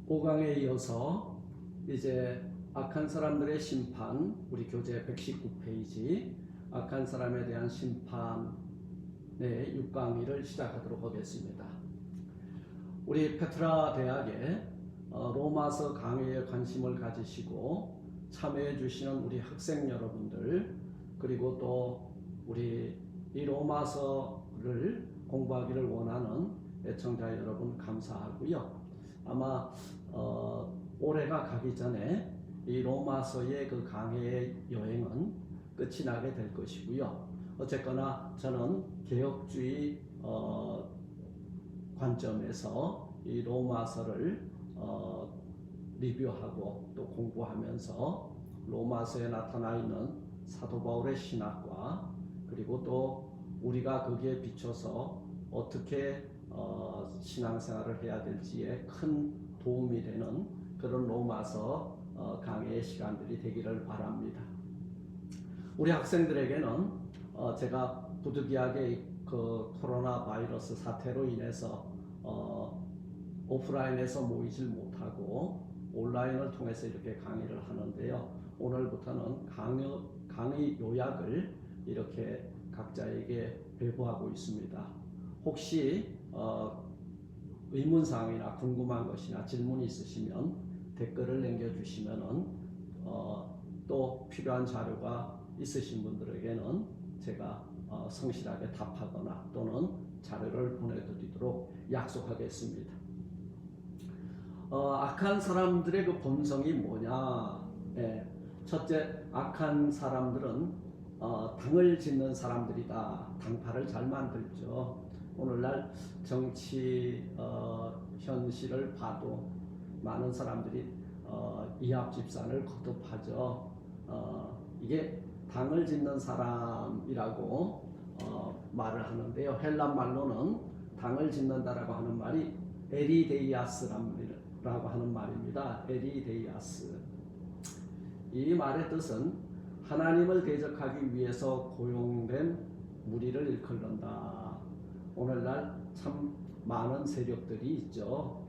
5강에 이어서 이제 악한 사람들의 심판, 우리 교재 119페이지 악한 사람에 대한 심판의 6강의를 시작하도록 하겠습니다. 우리 페트라 대학의 로마서 강의에 관심을 가지시고 참여해 주시는 우리 학생 여러분들, 그리고 또 우리 이 로마서를 공부하기를 원하는 애청자 여러분 감사하고요. 아마 올해가 가기 전에 이 로마서의 그 강해의 여행은 끝이 나게 될 것이고요. 어쨌거나 저는 개혁주의 관점에서 이 로마서를 리뷰하고 또 공부하면서 로마서에 나타나 있는 사도 바울의 신학과, 그리고 또 우리가 거기에 비춰서 어떻게 신앙생활을 해야 될지에 큰 도움이 되는 그런 로마서 강의의 시간들이 되기를 바랍니다. 우리 학생들에게는 제가 부득이하게 그 코로나 바이러스 사태로 인해서 오프라인에서 모이질 못하고 온라인을 통해서 이렇게 강의를 하는데요. 오늘부터는 강의 요약을 이렇게 각자에게 배부하고 있습니다. 혹시 의문사항이나 궁금한 것이나 질문이 있으시면 댓글을 남겨주시면은 또 필요한 자료가 있으신 분들에게는 제가 성실하게 답하거나 또는 자료를 보내드리도록 약속하겠습니다. 악한 사람들의 그 본성이 뭐냐? 첫째, 악한 사람들은 당을 짓는 사람들이다. 당파를 잘 만들죠. 오늘날 정치 현실을 봐도 많은 사람들이 이합집산을 거듭하죠. 이게 당을 짓는 사람이라고 말을 하는데요. 헬란 말로는 당을 짓는다라고 하는 말이 에리데이아스라고 하는 말입니다. 에리데이아스. 이 말의 뜻은 하나님을 대적하기 위해서 고용된 무리를 일컬는다. 오늘날 참 많은 세력들이 있죠.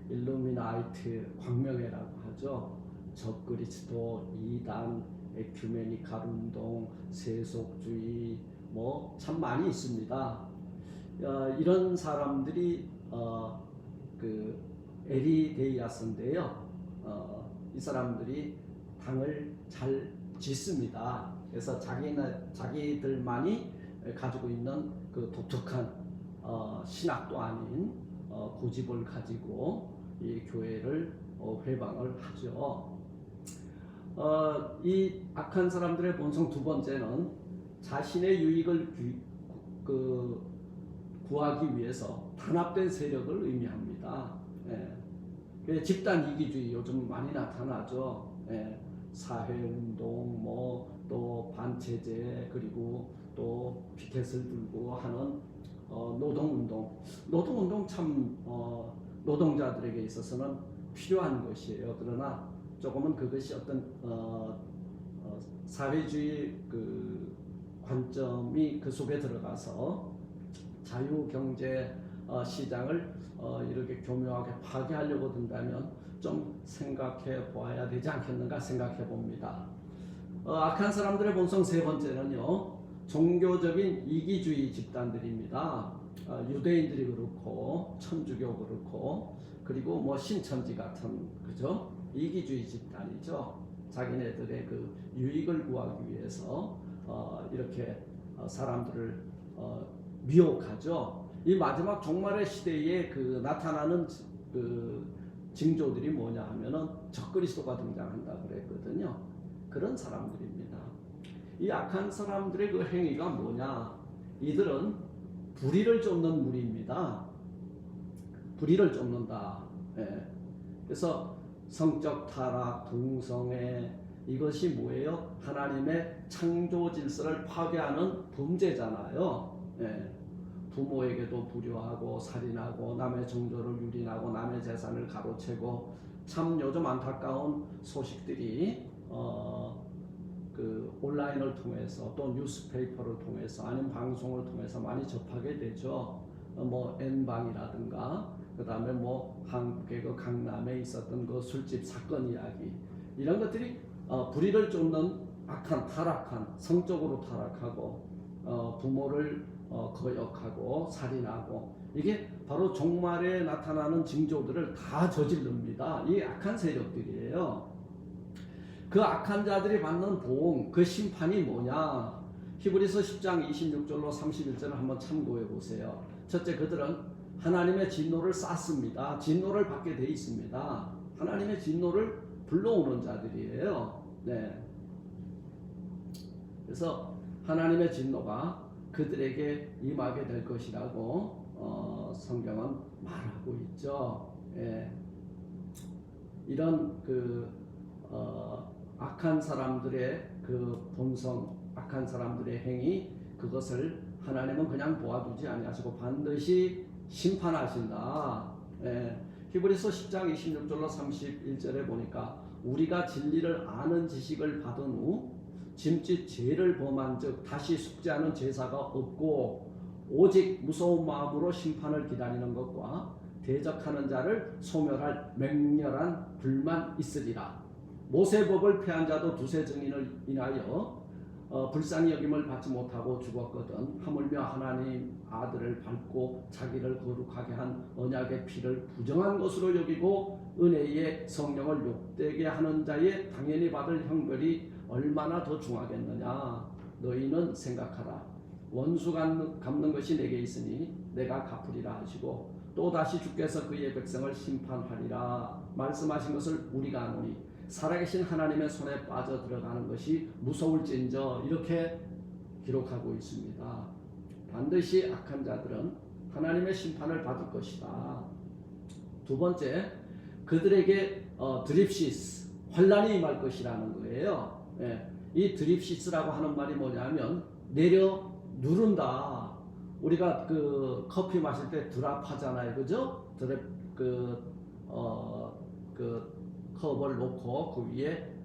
일루미나이트, 광명회라고 하죠. 적그리스도, 이단, 에큐메니칼 운동, 세속주의, 뭐 참 많이 있습니다. 이런 사람들이 그 에리데이아스인데요. 이 사람들이 당을 잘 짓습니다. 그래서 자기들만이 가지고 있는 그 독특한 신학도 아닌 고집을 가지고 이 교회를 회방을 하죠. 이 악한 사람들의 본성 두 번째는 자신의 유익을 구하기 위해서 단합된 세력을 의미합니다. 집단 이기주의 요즘 많이 나타나죠. 사회운동, 또 반체제, 그리고 또 피켓을 들고 하는 노동운동 참 노동자들에게 있어서는 필요한 것이에요. 그러나 조금은 그것이 어떤 사회주의 그 관점이 그 속에 들어가서 자유경제 시장을 이렇게 교묘하게 파괴하려고 든다면 좀 생각해 보아야 되지 않겠는가 생각해 봅니다. 악한 사람들의 본성 세 번째는요, 종교적인 이기주의 집단들입니다. 유대인들이 그렇고 천주교 그렇고, 그리고 뭐 신천지 같은, 그죠? 이기주의 집단이죠. 자기네들의 그 유익을 구하기 위해서 이렇게 사람들을 미혹하죠. 이 마지막 종말의 시대에 그 나타나는 그 징조들이 뭐냐 하면은 적그리스도가 등장한다 그랬거든요. 그런 사람들입니다. 이 악한 사람들의 그 행위가 뭐냐? 이들은 불의를 쫓는 무리입니다. 불의를 쫓는다. 그래서 성적 타락, 동성애, 이것이 뭐예요? 하나님의 창조 질서를 파괴하는 범죄잖아요. 부모에게도 불효하고 살인하고 남의 정조를 유린하고 남의 재산을 가로채고, 참 요즘 안타까운 소식들이 그 온라인을 통해서 또 뉴스페이퍼를 통해서 아니면 방송을 통해서 많이 접하게 되죠. 뭐 N방이라든가 그 다음에 뭐 한국의 그 강남에 있었던 그 술집 사건 이야기, 이런 것들이 불의를 쫓는 악한, 타락한, 성적으로 타락하고 부모를 거역하고 살인하고, 이게 바로 종말에 나타나는 징조들을 다 저지릅니다. 이 악한 세력들이에요. 그 악한 자들이 받는 보응, 그 심판이 뭐냐? 히브리서 10장 26절로 31절을 한번 참고해 보세요. 첫째, 그들은 하나님의 진노를 쌌습니다. 진노를 받게 돼 있습니다. 하나님의 진노를 불러오는 자들이에요. 네. 그래서 하나님의 진노가 그들에게 임하게 될 것이라고 성경은 말하고 있죠. 예. 이런 악한 사람들의 그 본성, 악한 사람들의 행위, 그것을 하나님은 그냥 보아두지 아니하시고 반드시 심판하신다. 예. 히브리서 10장 26절로 31절에 보니까 우리가 진리를 아는 지식을 받은 후 짐짓 죄를 범한 즉 다시 숙제하는 제사가 없고 오직 무서운 마음으로 심판을 기다리는 것과 대적하는 자를 소멸할 맹렬한 불만 있으리라. 모세법을 폐한 자도 두세 증인을 인하여 불쌍히 여김을 받지 못하고 죽었거든. 하물며 하나님 아들을 밟고 자기를 거룩하게 한 언약의 피를 부정한 것으로 여기고 은혜의 성령을 욕되게 하는 자의 당연히 받을 형벌이 얼마나 더 중하겠느냐. 너희는 생각하라. 원수 갚는 것이 내게 있으니 내가 갚으리라 하시고 또다시 주께서 그의 백성을 심판하리라 말씀하신 것을 우리가 아노니 살아계신 하나님의 손에 빠져 들어가는 것이 무서울진저, 이렇게 기록하고 있습니다. 반드시 악한 자들은 하나님의 심판을 받을 것이다. 두 번째, 그들에게 드립시스, 환란이 임할 것이라는 거예요. 예, 이 드립시스라고 하는 말이 뭐냐면 내려 누른다. 우리가 그 커피 마실 때 드랍 하잖아요, 그죠? 드랍 컵을 놓고 그 위에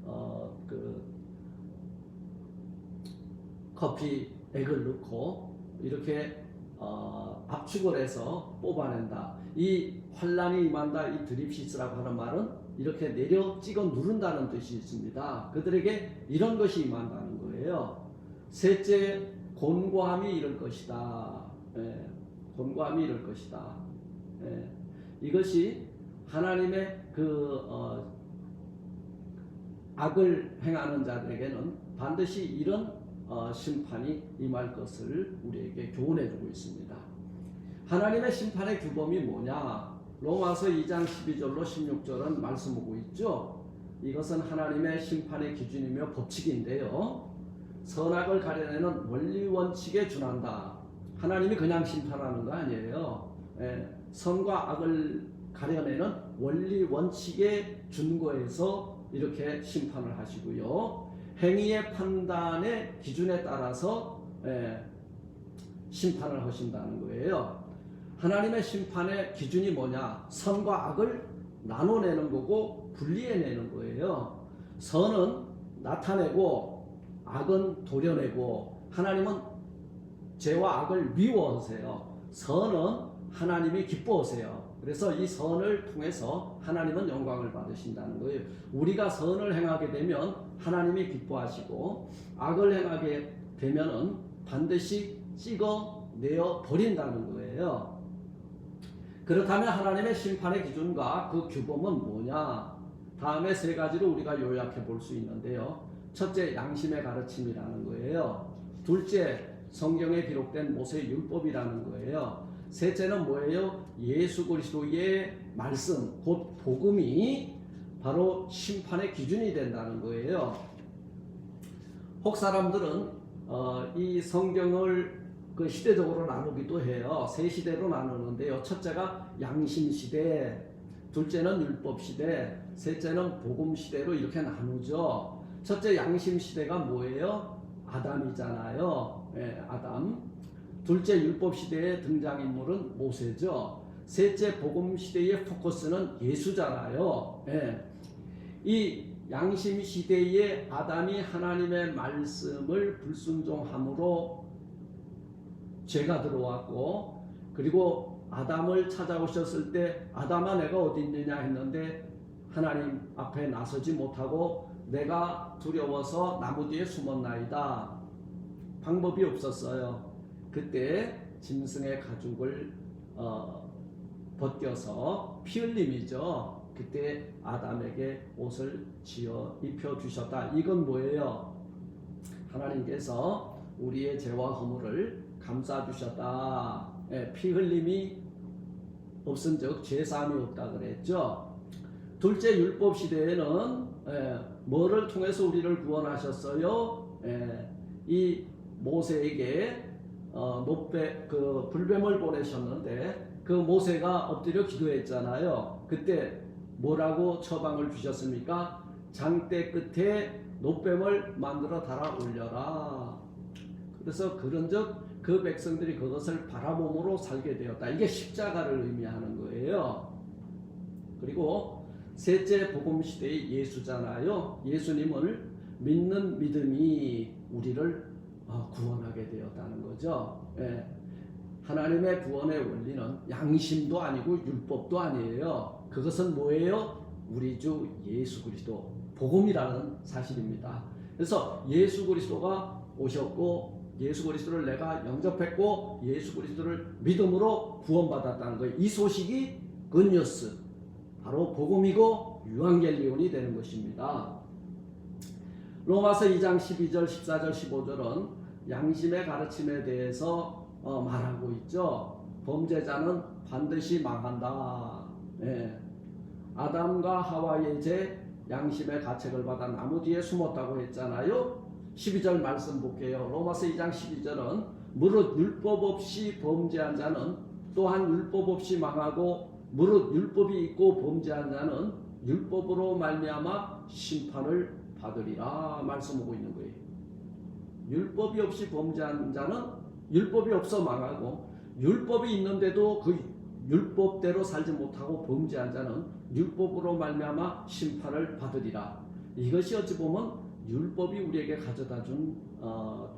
커피 액을 넣고 이렇게 압축을 해서 뽑아낸다. 이 환란이 임한다, 이 드립시스라고 하는 말은 이렇게 내려 찍어 누른다는 뜻이 있습니다. 그들에게 이런 것이 임한다는 거예요. 셋째, 곤고함이 이를 것이다. 예, 곤고함이 이를 것이다. 예, 이것이 하나님의 악을 행하는 자들에게는 반드시 이런 심판이 임할 것을 우리에게 교훈해주고 있습니다. 하나님의 심판의 규범이 뭐냐? 로마서 2장 12절로 16절은 말씀하고 있죠. 이것은 하나님의 심판의 기준이며 법칙인데요. 선악을 가려내는 원리 원칙에 준한다. 하나님이 그냥 심판하는 거 아니에요. 선과 악을 가려내는 원리 원칙에 준거에서 이렇게 심판을 하시고요. 행위의 판단의 기준에 따라서 심판을 하신다는 거예요. 하나님의 심판의 기준이 뭐냐? 선과 악을 나눠내는 거고 분리해내는 거예요. 선은 나타내고 악은 도려내고, 하나님은 죄와 악을 미워하세요. 선은 하나님이 기뻐하세요. 그래서 이 선을 통해서 하나님은 영광을 받으신다는 거예요. 우리가 선을 행하게 되면 하나님이 기뻐하시고 악을 행하게 되면은 반드시 찍어내어 버린다는 거예요. 그렇다면 하나님의 심판의 기준과 그 규범은 뭐냐? 다음에 세 가지로 우리가 요약해 볼 수 있는데요. 첫째, 양심의 가르침이라는 거예요. 둘째, 성경에 기록된 모세의 율법이라는 거예요. 셋째는 뭐예요? 예수 그리스도의 말씀, 곧 복음이 바로 심판의 기준이 된다는 거예요. 혹 사람들은 이 성경을 시대적으로 나누기도 해요. 세 시대로 나누는데요. 첫째가 양심 시대, 둘째는 율법 시대, 셋째는 복음 시대로 이렇게 나누죠. 첫째 양심 시대가 뭐예요? 아담이잖아요. 아담. 둘째 율법 시대의 등장인물은 모세죠. 셋째 복음 시대의 포커스는 예수잖아요. 이 양심 시대의 아담이 하나님의 말씀을 불순종함으로 죄가 들어왔고, 그리고 아담을 찾아오셨을 때 아담아 내가 어디 있느냐 했는데 하나님 앞에 나서지 못하고 내가 두려워서 나무 뒤에 숨었나이다. 방법이 없었어요. 그때 짐승의 가죽을 벗겨서 피 흘림이죠. 그때 아담에게 옷을 지어 입혀 주셨다. 이건 뭐예요? 하나님께서 우리의 죄와 허물을 감싸 주셨다. 피 흘림이 없은즉 죄 사함이 없다 그랬죠. 둘째, 율법 시대에는 뭐를 통해서 우리를 구원하셨어요? 이 모세에게 그 불뱀을 보내셨는데 그 모세가 엎드려 기도했잖아요. 그때 뭐라고 처방을 주셨습니까? 장대 끝에 노뱀을 만들어 달아 올려라. 그래서 그런즉 그 백성들이 그것을 바라봄으로 살게 되었다. 이게 십자가를 의미하는 거예요. 그리고 셋째, 복음 시대의 예수잖아요. 예수님을 믿는 믿음이 우리를 구원하게 되었다는 거죠. 하나님의 구원의 원리는 양심도 아니고 율법도 아니에요. 그것은 뭐예요? 우리 주 예수 그리스도, 복음이라는 사실입니다. 그래서 예수 그리스도가 오셨고 예수 그리스도를 내가 영접했고 예수 그리스도를 믿음으로 구원받았다는 거예요. 이 소식이 굿뉴스, 바로 복음이고 유앙겔리온이 되는 것입니다. 로마서 2장 12절, 14절, 15절은 양심의 가르침에 대해서 말하고 있죠. 범죄자는 반드시 망한다. 아담과 하와의 죄, 양심의 가책을 받아 나무 뒤에 숨었다고 했잖아요. 12절 말씀 볼게요. 로마서 2장 12절은 무릇 율법 없이 범죄한 자는 또한 율법 없이 망하고 무릇 율법이 있고 범죄한 자는 율법으로 말미암아 심판을 받으리라 말씀하고 있는 거예요. 율법이 없이 범죄한 자는 율법이 없어 망하고 율법이 있는데도 그 율법대로 살지 못하고 범죄한 자는 율법으로 말미암아 심판을 받으리라. 이것이 어찌 보면 율법이 우리에게 가져다 준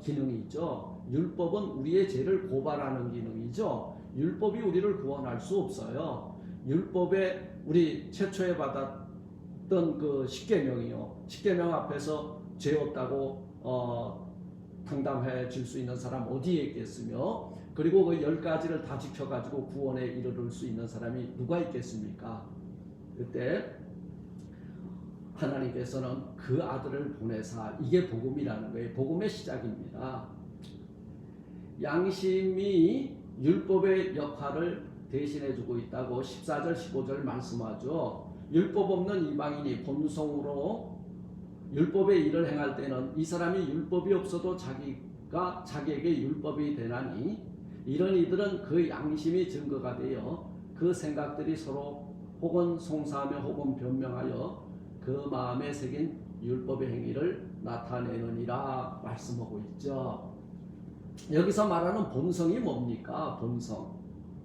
기능이 있죠. 율법은 우리의 죄를 고발하는 기능이죠. 율법이 우리를 구원할 수 없어요. 율법에 우리 최초에 받았던 그 십계명이요. 십계명 앞에서 죄 없다고 당담해 줄 수 있는 사람 어디에 있겠으며, 그리고 그 10가지를 다 지켜가지고 구원에 이르를 수 있는 사람이 누가 있겠습니까? 그때 하나님께서는 그 아들을 보내사, 이게 복음이라는 거예요. 복음의 시작입니다. 양심이 율법의 역할을 대신해주고 있다고 14절 15절 말씀하죠. 율법 없는 이방인이 본성으로 율법의 일을 행할 때는 이 사람이 율법이 없어도 자기에게 율법이 되나니 이런 이들은 그 양심이 증거가 되어 그 생각들이 서로 혹은 송사하며 혹은 변명하여 그 마음에 새긴 율법의 행위를 나타내느니라 말씀하고 있죠. 여기서 말하는 본성이 뭡니까?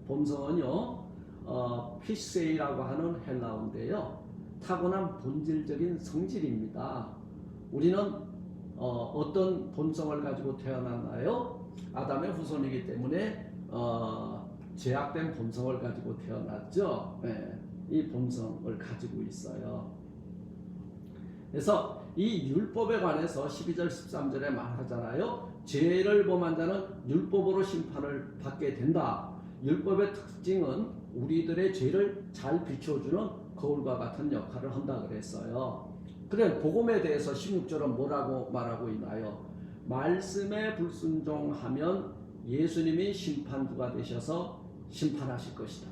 본성은요 피세이라고 하는 헬라어인데요, 타고난 본질적인 성질입니다. 우리는 어떤 본성을 가지고 태어났나요? 아담의 후손이기 때문에 죄악된 본성을 가지고 태어났죠. 이 본성을 가지고 있어요. 그래서 이 율법에 관해서 12절 13절에 말하잖아요. 죄를 범한 자는 율법으로 심판을 받게 된다. 율법의 특징은 우리들의 죄를 잘 비춰주는 거울과 같은 역할을 한다 그랬어요. 그래, 복음에 대해서 16절은 뭐라고 말하고 있나요? 말씀에 불순종하면 예수님이 심판주가 되셔서 심판하실 것이다.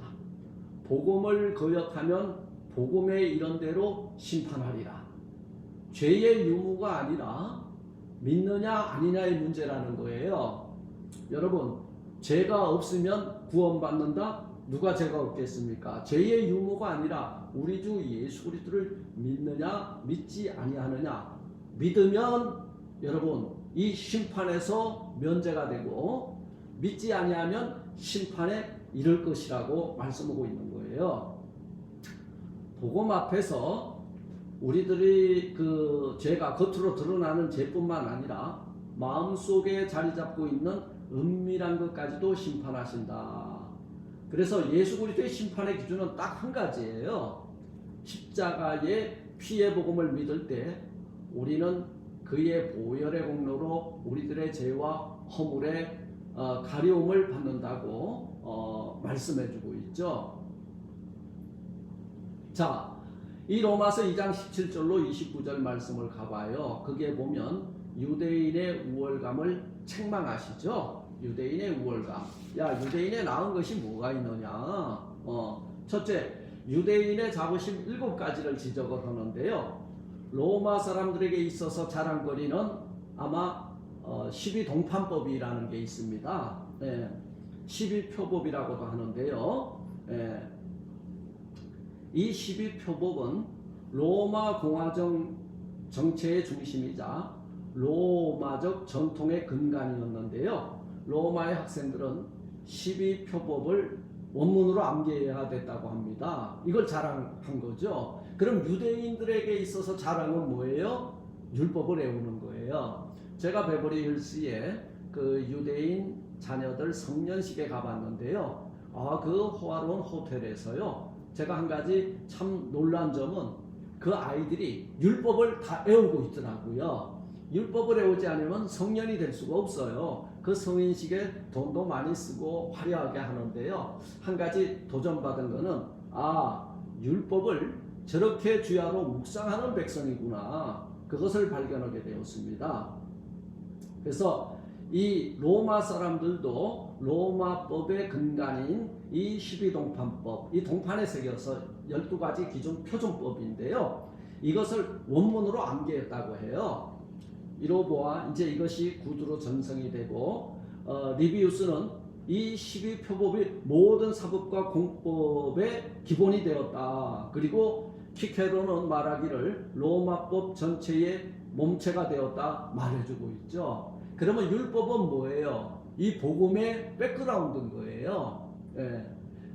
복음을 거역하면 복음의 이런대로 심판하리라. 죄의 유무가 아니라 믿느냐 아니냐의 문제라는 거예요. 여러분, 죄가 없으면 구원받는다? 누가 죄가 없겠습니까? 죄의 유무가 아니라 우리 주 예수 그리스도를 믿느냐 믿지 아니하느냐. 믿으면 여러분 이 심판에서 면제가 되고, 믿지 아니하면 심판에 이를 것이라고 말씀하고 있는 거예요. 복음 앞에서 우리들이 그 죄가 겉으로 드러나는 죄뿐만 아니라 마음속에 자리 잡고 있는 은밀한 것까지도 심판하신다. 그래서 예수 그리스도의 심판의 기준은 딱 한 가지예요. 십자가의 피의 복음을 믿을 때 우리는 그의 보혈의 공로로 우리들의 죄와 허물의 가려움을 받는다고 말씀해주고 있죠. 자, 이 로마서 2장 17절로 29절 말씀을 가봐요. 거기에 보면 유대인의 우월감을 책망하시죠. 유대인의 우월감. 야, 유대인에 나은 것이 뭐가 있느냐. 첫째, 유대인의 자부심 7가지를 지적을 하는데요. 로마 사람들에게 있어서 자랑거리는 아마 12동판법이라는 게 있습니다. 12표법이라고도 하는데요. 이 12표법은 로마 공화정 정체의 중심이자 로마적 전통의 근간이었는데요. 로마의 학생들은 12표법을 원문으로 암기해야 됐다고 합니다. 이걸 자랑한 거죠. 그럼 유대인들에게 있어서 자랑은 뭐예요? 율법을 외우는 거예요. 제가 베버리 힐스에 그 유대인 자녀들 성년식에 가봤는데요. 그 호화로운 호텔에서요. 제가 한 가지 참 놀란 점은 그 아이들이 율법을 다 외우고 있더라고요. 율법을 외우지 않으면 성년이 될 수가 없어요. 그 성인식에 돈도 많이 쓰고 화려하게 하는데요. 한 가지 도전받은 거는 율법을 저렇게 주야로 묵상하는 백성이구나. 그것을 발견하게 되었습니다. 그래서 이 로마 사람들도 로마법의 근간인 이 12동판법, 이 동판에 새겨서 12가지 기존 표준법인데요. 이것을 원문으로 암기했다고 해요. 이로 보아 이제 이것이 구두로 전성이 되고 리비우스는 이 12표법이 모든 사법과 공법의 기본이 되었다. 그리고 키케로는 말하기를 로마법 전체의 몸체가 되었다 말해주고 있죠. 그러면 율법은 뭐예요? 이 복음의 백그라운드인 거예요.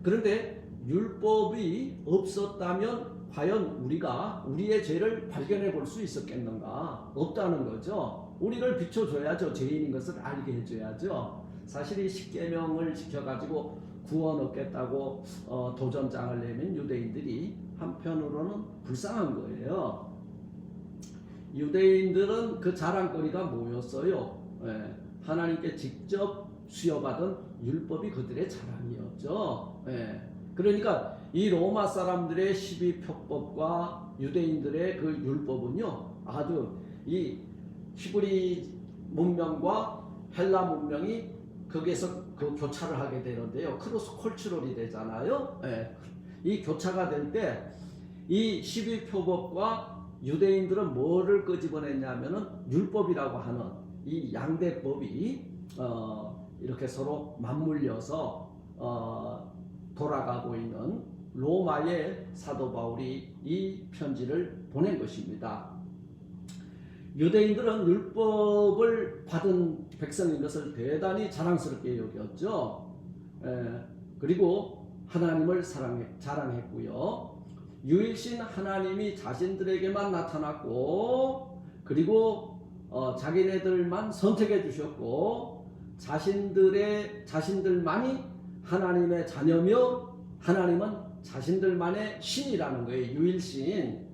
그런데 율법이 없었다면 과연 우리가 우리의 죄를 발견해 볼 수 있었겠는가? 없다는 거죠. 우리를 비춰줘야죠. 죄인인 것을 알게 해줘야죠. 사실 이 십계명을 지켜가지고 구원 얻겠다고 도전장을 내면 유대인들이 한편으로는 불쌍한 거예요. 유대인들은 그 자랑거리가 뭐였어요? 하나님께 직접 수여받은 율법이 그들의 자랑이었죠. 그러니까 이 로마 사람들의 12표법과 유대인들의 그 율법은요, 아주 이 히브리 문명과 헬라 문명이 거기에서 그 교차를 하게 되는데요. 크로스 컬처럴이 되잖아요. 이 교차가 될 때 이 12표법과 유대인들은 뭐를 끄집어냈냐면은 율법이라고 하는 이 양대법이 이렇게 서로 맞물려서 돌아가고 있는 로마의 사도 바울이 이 편지를 보낸 것입니다. 유대인들은 율법을 받은 백성인 것을 대단히 자랑스럽게 여겼죠. 그리고 하나님을 자랑했고요. 유일신 하나님이 자신들에게만 나타났고, 그리고 자기네들만 선택해 주셨고, 자신들만이 하나님의 자녀며 하나님은 자신들만의 신이라는 거예요. 유일신.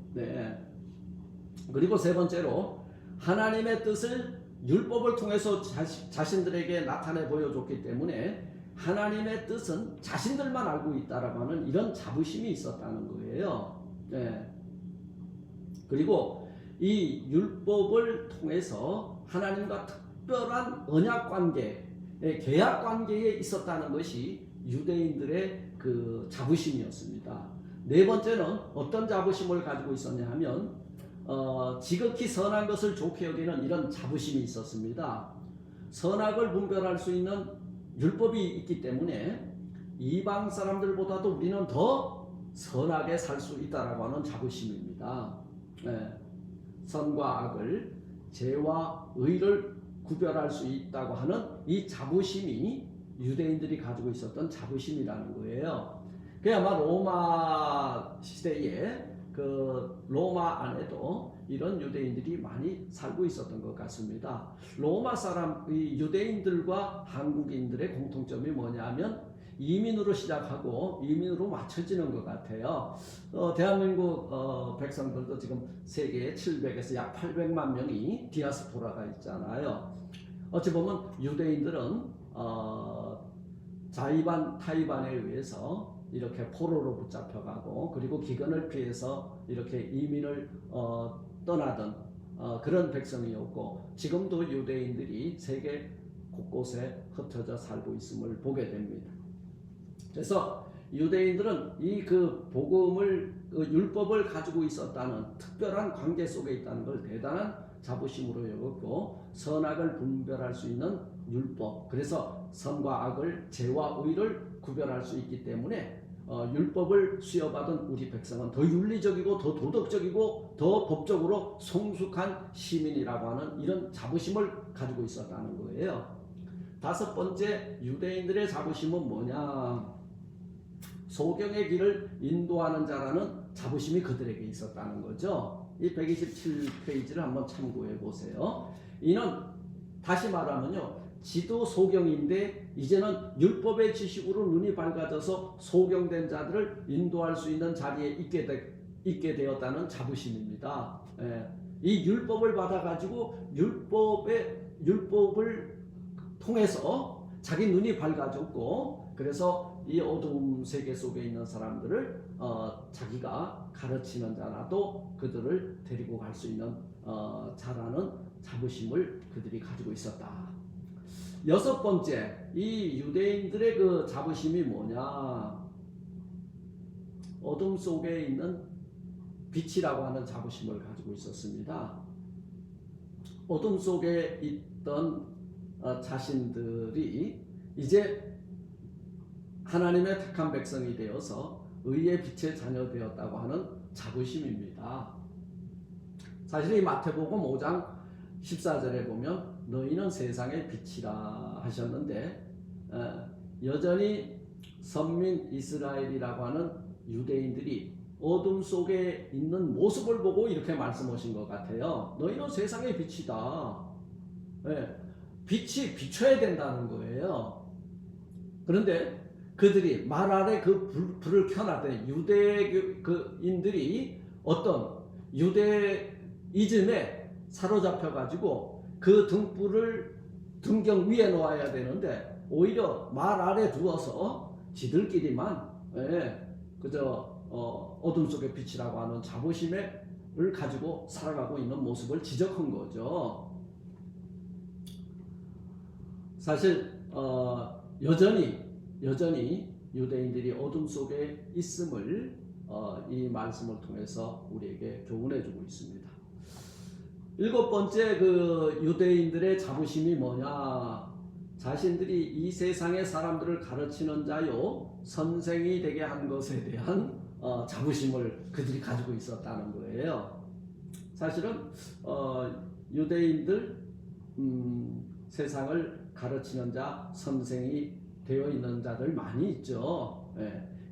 그리고 세 번째로 하나님의 뜻을 율법을 통해서 자신들에게 나타내 보여줬기 때문에 하나님의 뜻은 자신들만 알고 있다라고 하는 이런 자부심이 있었다는 거예요. 그리고 이 율법을 통해서 하나님과 특별한 언약 관계, 계약 관계에 있었다는 것이 유대인들의 그 자부심이었습니다. 네 번째는 어떤 자부심을 가지고 있었냐 하면 지극히 선한 것을 좋게 여기는 이런 자부심이 있었습니다. 선악을 분별할 수 있는 율법이 있기 때문에 이방 사람들보다도 우리는 더 선하게 살 수 있다라고 하는 자부심입니다. 선과 악을, 죄와 의를 구별할 수 있다고 하는 이 자부심이 유대인들이 가지고 있었던 자부심이라는 거예요. 그 아마 로마 시대에 그 로마 안에도 이런 유대인들이 많이 살고 있었던 것 같습니다. 로마 사람, 이 유대인들과 한국인들의 공통점이 뭐냐면 이민으로 시작하고 이민으로 맞춰지는 것 같아요. 대한민국 백성들도 지금 세계 700에서 약 800만 명이 디아스포라가 있잖아요. 어찌 보면 유대인들은 자이반 타이반에 의해서 이렇게 포로로 붙잡혀가고 그리고 기근을 피해서 이렇게 이민을 떠나던 그런 백성이었고 지금도 유대인들이 세계 곳곳에 흩어져 살고 있음을 보게 됩니다. 그래서 유대인들은 이 그 복음을 율법을 가지고 있었다는 특별한 관계 속에 있다는 걸 대단한 자부심으로 여겼고 선악을 분별할 수 있는 율법, 그래서 선과 악을 죄와 의를 구별할 수 있기 때문에 율법을 수여받은 우리 백성은 더 윤리적이고 더 도덕적이고 더 법적으로 성숙한 시민이라고 하는 이런 자부심을 가지고 있었다는 거예요. 다섯 번째, 유대인들의 자부심은 뭐냐? 소경의 길을 인도하는 자라는 자부심이 그들에게 있었다는 거죠. 이 127페이지를 한번 참고해 보세요. 이는 다시 말하면요, 지도 소경인데 이제는 율법의 지식으로 눈이 밝아져서 소경된 자들을 인도할 수 있는 자리에 있게 되었다는 자부심입니다. 이 율법을 받아가지고 율법을 통해서 자기 눈이 밝아졌고 그래서 이 어두운 세계 속에 있는 사람들을 자기가 가르치는 자라도 그들을 데리고 갈 수 있는 자라는 자부심을 그들이 가지고 있었다. 여섯 번째, 이 유대인들의 그 자부심이 뭐냐? 어둠 속에 있는 빛이라고 하는 자부심을 가지고 있었습니다. 어둠 속에 있던 자신들이 이제 하나님의 택한 백성이 되어서 의의 빛의 자녀 되었다고 하는 자부심입니다. 사실 이 마태복음 5장 14절에 보면 너희는 세상의 빛이라 하셨는데 여전히 선민 이스라엘이라고 하는 유대인들이 어둠 속에 있는 모습을 보고 이렇게 말씀하신 것 같아요. 너희는 세상의 빛이다. 빛이 비춰야 된다는 거예요. 그런데 그들이 말 아래 그 불을 켜놨더니 유대인들이 어떤 유대이즘에 사로잡혀 가지고 그 등불을 등경 위에 놓아야 되는데 오히려 말 아래 두어서 지들끼리만 그저 어둠 속의 빛이라고 하는 자부심을 가지고 살아가고 있는 모습을 지적한 거죠. 사실 여전히 유대인들이 어둠 속에 있음을 이 말씀을 통해서 우리에게 교훈해주고 있습니다. 일곱 번째, 그 유대인들의 자부심이 뭐냐? 자신들이 이 세상의 사람들을 가르치는 자요 선생이 되게 한 것에 대한 자부심을 그들이 가지고 있었다는 거예요. 사실은 유대인들 세상을 가르치는 자, 선생이 되어 있는 자들 많이 있죠.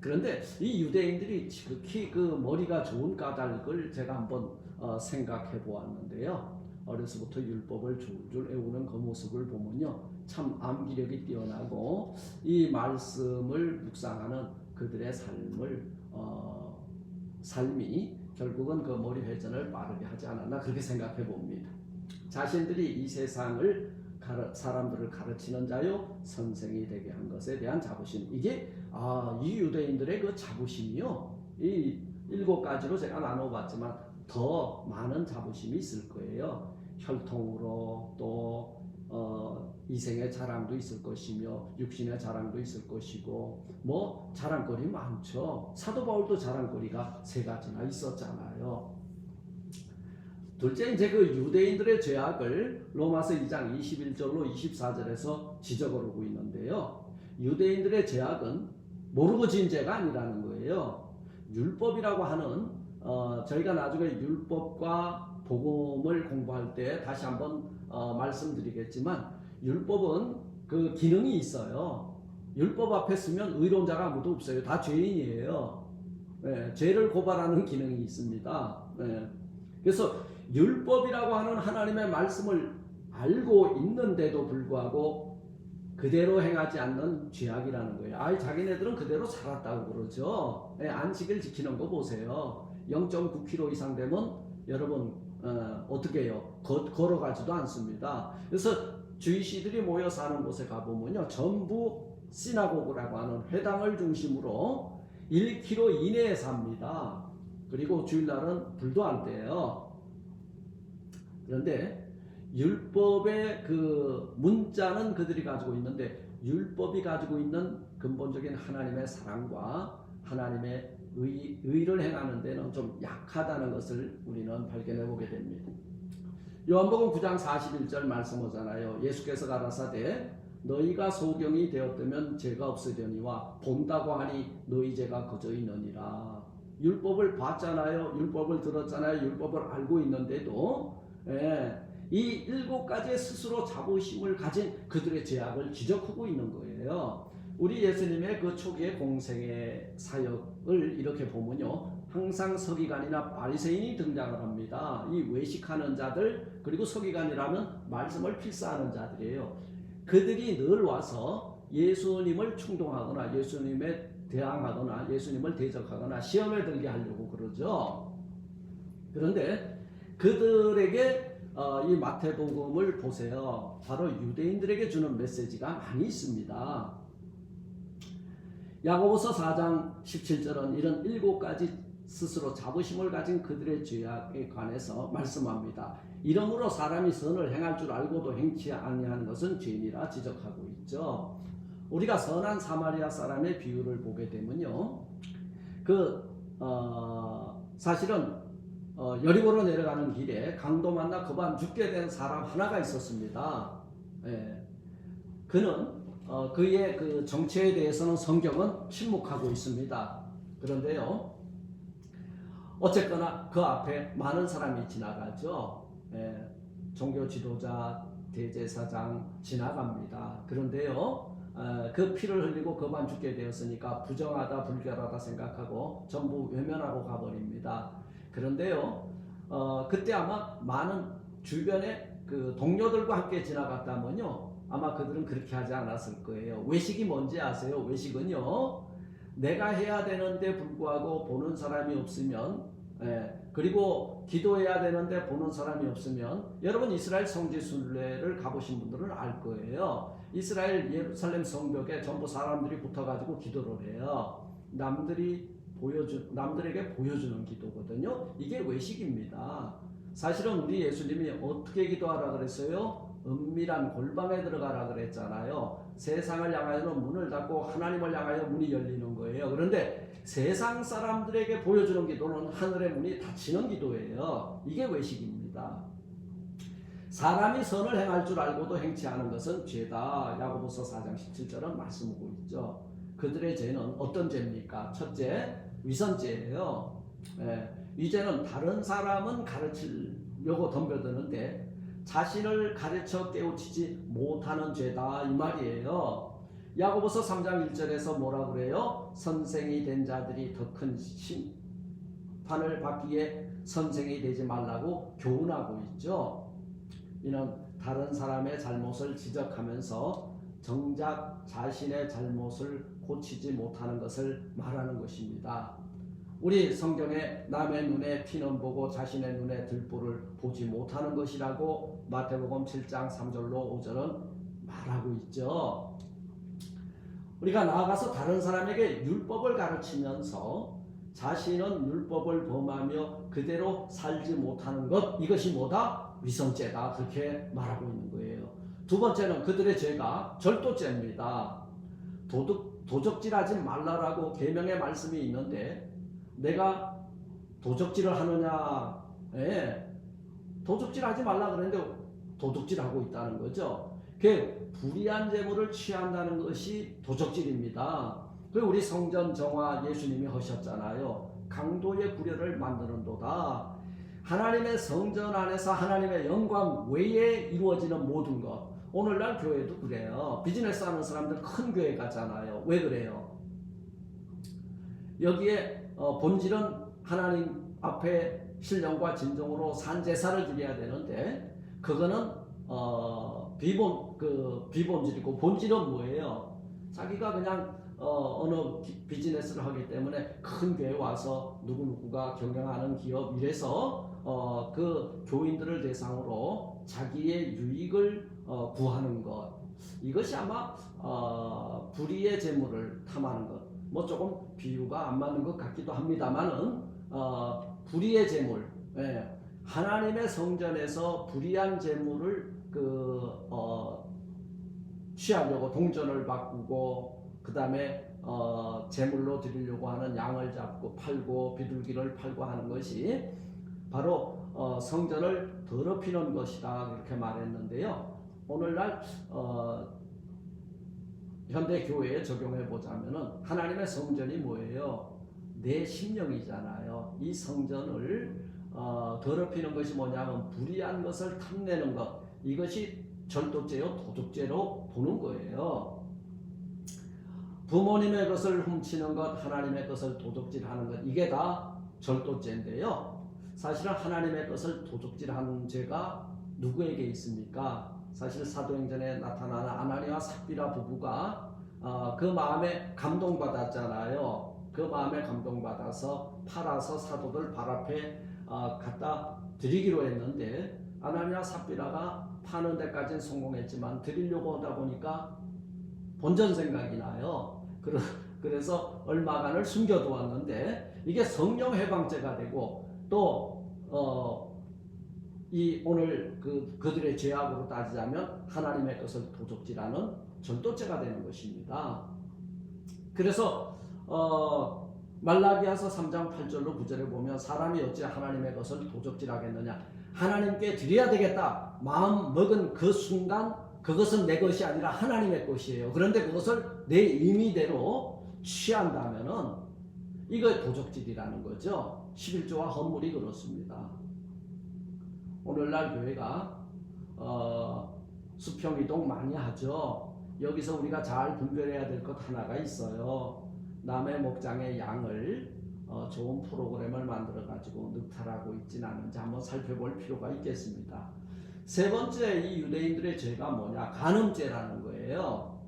그런데 이 유대인들이 지극히 그 머리가 좋은 까닭을 제가 한번 생각해 보았는데요. 어려서부터 율법을 줄줄 외우는 그 모습을 보면요, 참 암기력이 뛰어나고 이 말씀을 묵상하는 그들의 삶이 결국은 그 머리 회전을 빠르게 하지 않았나 그렇게 생각해 봅니다. 자신들이 이 세상을 사람들을 가르치는 자요 선생이 되게 한 것에 대한 자부심, 이게 이 유대인들의 그 자부심이요, 이 7가지로 제가 나눠봤지만 더 많은 자부심이 있을 거예요. 혈통으로 또 이생의 자랑도 있을 것이며 육신의 자랑도 있을 것이고 뭐 자랑거리 많죠. 사도 바울도 자랑거리가 3가지나 있었잖아요. 둘째, 이제 그 유대인들의 죄악을 로마서 2장 21절로 24절에서 지적을 하고 있는데요. 유대인들의 죄악은 모르고 지은 죄가 아니라는 거예요. 율법이라고 하는 저희가 나중에 율법과 복음을 공부할 때 다시 한번 말씀드리겠지만 율법은 그 기능이 있어요. 율법 앞에 서면 의로운 자가 아무도 없어요. 다 죄인이에요. 죄를 고발하는 기능이 있습니다. 그래서 율법이라고 하는 하나님의 말씀을 알고 있는데도 불구하고 그대로 행하지 않는 죄악이라는 거예요. 자기네들은 그대로 살았다고 그러죠. 안식일 지키는 거 보세요. 0.9km 이상 되면 여러분 어떻게 해요? 걸어가지도 않습니다. 그래서 주이시들이 모여 사는 곳에 가보면요, 전부 시나고그라고 하는 회당을 중심으로 1km 이내에 삽니다. 그리고 주일날은 불도 안 떼요. 그런데 율법의 그 문자는 그들이 가지고 있는데, 율법이 가지고 있는 근본적인 하나님의 사랑과 하나님의 의를 행하는 데는 좀 약하다는 것을 우리는 발견해 보게 됩니다. 요한복음 9장 41절 말씀 오잖아요. 예수께서 가라사대 너희가 소경이 되었다면 죄가 없으려니와 본다고 하니 너희 죄가 그저 있느니라. 율법을 봤잖아요. 율법을 들었잖아요. 율법을 알고 있는데도 이 7가지의 스스로 자부심을 가진 그들의 죄악을 지적하고 있는 거예요. 우리 예수님의 그 초기의 공생의 사역을 이렇게 보면요, 항상 서기관이나 바리새인이 등장을 합니다. 이 외식하는 자들, 그리고 서기관이라면 말씀을 필사하는 자들이에요. 그들이 늘 와서 예수님을 충동하거나 예수님에 대항하거나 예수님을 대적하거나 시험에 들게 하려고 그러죠. 그런데 그들에게 이 마태복음을 보세요. 바로 유대인들에게 주는 메시지가 많이 있습니다. 야고보서 4장 17절은 이런 7가지 스스로 자부심을 가진 그들의 죄악에 관해서 말씀합니다. 이러므로 사람이 선을 행할 줄 알고도 행치 아니하는 것은 죄인이라 지적하고 있죠. 우리가 선한 사마리아 사람의 비유를 보게 되면요, 사실은 여리고로 내려가는 길에 강도 만나 그만 죽게 된 사람 하나가 있었습니다. 그는 그의 그 정체에 대해서는 성경은 침묵하고 있습니다. 그런데요, 어쨌거나 그 앞에 많은 사람이 지나가죠. 종교 지도자, 대제사장 지나갑니다. 그런데요, 그 피를 흘리고 그만 죽게 되었으니까 부정하다, 불결하다 생각하고 전부 외면하고 가버립니다. 그런데요, 그때 아마 많은 주변의 그 동료들과 함께 지나갔다면요, 아마 그들은 그렇게 하지 않았을 거예요. 외식이 뭔지 아세요? 외식은요, 내가 해야 되는데 불구하고 보는 사람이 없으면, 그리고 기도해야 되는데 보는 사람이 없으면, 여러분 이스라엘 성지순례를 가보신 분들은 알 거예요. 이스라엘 예루살렘 성벽에 전부 사람들이 붙어가지고 기도를 해요. 남들에게 보여주는 기도거든요. 이게 외식입니다. 사실은 우리 예수님이 어떻게 기도하라 그랬어요? 은밀한 골방에 들어가라 그랬잖아요. 세상을 향하여는 문을 닫고 하나님을 향하여 문이 열리는 거예요. 그런데 세상 사람들에게 보여주는 기도는 하늘의 문이 닫히는 기도예요. 이게 외식입니다. 사람이 선을 행할 줄 알고도 행치 않은 것은 죄다. 야고보서 4장 17절은 말씀하고 있죠. 그들의 죄는 어떤 죄입니까? 첫째, 위선죄예요. 위죄는 다른 사람은 가르치려고 덤벼드는데 자신을 가르쳐 깨우치지 못하는 죄다, 이 말이에요. 야고보서 3장 1절에서 뭐라 그래요? 선생이 된 자들이 더 큰 심판을 받기에 선생이 되지 말라고 교훈하고 있죠. 이는 다른 사람의 잘못을 지적하면서 정작 자신의 잘못을 고치지 못하는 것을 말하는 것입니다. 우리 성경에 남의 눈에 피는 보고 자신의 눈에 들보를 보지 못하는 것이라고 마태복음 7장 3절로 5절은 말하고 있죠. 우리가 나아가서 다른 사람에게 율법을 가르치면서 자신은 율법을 범하며 그대로 살지 못하는 것, 이것이 뭐다? 위선죄다. 그렇게 말하고 있는 거예요. 두 번째는 그들의 죄가 절도죄입니다. 도적질하지 말라라고 계명의 말씀이 있는데 내가 도적질을 하느냐? 도적질하지 말라 그랬는데 도둑질하고 있다는 거죠. 그 불의한 재물을 취한다는 것이 도적질입니다. 그 우리 성전 정화 예수님이 하셨잖아요. 강도의 구려를 만드는도다. 하나님의 성전 안에서 하나님의 영광 외에 이루어지는 모든 것. 오늘날 교회도 그래요. 비즈니스 하는 사람들 큰 교회 가잖아요. 왜 그래요? 여기에 본질은 하나님 앞에 신령과 진정으로 산 제사를 드려야 되는데 그거는 비본질이고 본질은 뭐예요? 자기가 그냥 어느 비즈니스를 하기 때문에 큰 교회 와서 누구누구가 경영하는 기업 이래서 그 교인들을 대상으로 자기의 유익을 구하는 것, 이것이 아마 불의의 재물을 탐하는 것, 뭐 조금 비유가 안 맞는 것 같기도 합니다만은 불의의 재물, 예, 하나님의 성전에서 불의한 재물을 취하려고 동전을 바꾸고 그 다음에 제물로 드리려고 하는 양을 잡고 팔고 비둘기를 팔고 하는 것이 바로 성전을 더럽히는 것이다 이렇게 말했는데요. 오늘날 현대 교회에 적용해 보자면은 하나님의 성전이 뭐예요? 내 심령이잖아요. 이 성전을 더럽히는 것이 뭐냐면 불의한 것을 탐내는 것, 이것이 절도죄요 도둑죄로 보는 거예요. 부모님의 것을 훔치는 것, 하나님의 것을 도둑질하는 것, 이게 다 절도죄인데요. 사실은 하나님의 것을 도둑질하는 죄가 누구에게 있습니까? 사실 사도행전에 나타나는 아나니와 삽비라 부부가 그 마음에 감동받았잖아요. 그 마음에 감동받아서 팔아서 사도들 발 앞에 갖다 드리기로 했는데 아나니와 삽비라가 파는 데까지는 성공했지만 드리려고 하다 보니까 본전 생각이 나요. 그래서 얼마간을 숨겨두었는데 이게 성령 해방죄가 되고 또 이 오늘 그들의 죄악으로 따지자면 하나님의 것을 도둑질하는 절도죄가 되는 것입니다. 그래서 말라기야서 3장 8절로 9절에 보면 사람이 어찌 하나님의 것을 도둑질하겠느냐, 하나님께 드려야 되겠다 마음 먹은 그 순간 그것은 내 것이 아니라 하나님의 것이에요. 그런데 그것을 내 임의대로 취한다면은 이거 도적질이라는 거죠. 11조와 헌물이 그렇습니다. 오늘날 교회가 수평이동 많이 하죠. 여기서 우리가 잘 분별해야 될 것 하나가 있어요. 남의 목장의 양을 좋은 프로그램을 만들어 가지고 늑탈하고 있지는 않은지 한번 살펴볼 필요가 있겠습니다. 세 번째, 이 유대인들의 죄가 뭐냐? 간음죄라는 거예요.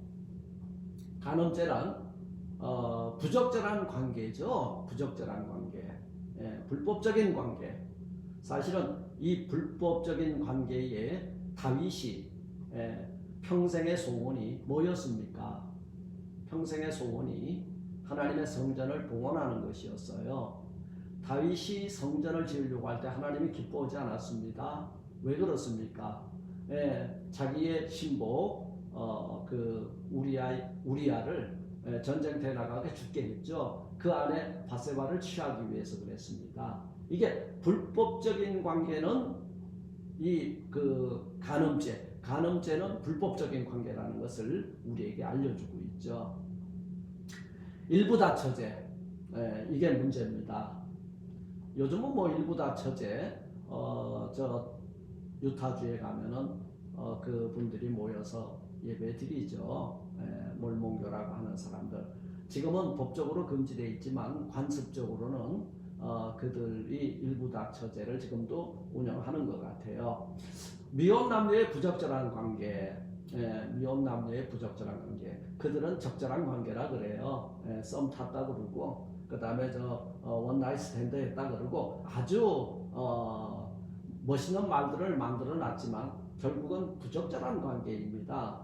간음죄란 부적절한 관계죠. 부적절한 관계, 불법적인 관계. 사실은 이 불법적인 관계에 다윗이 평생의 소원이 뭐였습니까? 평생의 소원이 하나님의 성전을 봉헌하는 것이었어요. 다윗이 성전을 지으려고 할 때 하나님이 기뻐하지 않았습니다. 왜 그렇습니까? 자기의 신복 우리아를 전쟁터에 나가게 죽게 했죠. 그 안에 바세바를 취하기 위해서 그랬습니다. 이게 불법적인 관계는 간음죄는 불법적인 관계라는 것을 우리에게 알려주고 있죠. 일부 다처제, 이게 문제입니다. 요즘은 뭐 일부 다처제, 저 유타주에 가면은 그분들이 모여서 예배 드리죠. 몰몬교라고 하는 사람들. 지금은 법적으로 금지되어 있지만 관습적으로는 그들이 일부 다처제를 지금도 운영하는 것 같아요. 미혼 남녀의 부적절한 관계, 미혼 남녀의 부적절한 관계, 그들은 적절한 관계라 그래요. 썸 탔다 그러고, 그 다음에 원나잇 스탠드 했다 그러고, 아주 멋있는 말들을 만들어 놨지만 결국은 부적절한 관계입니다.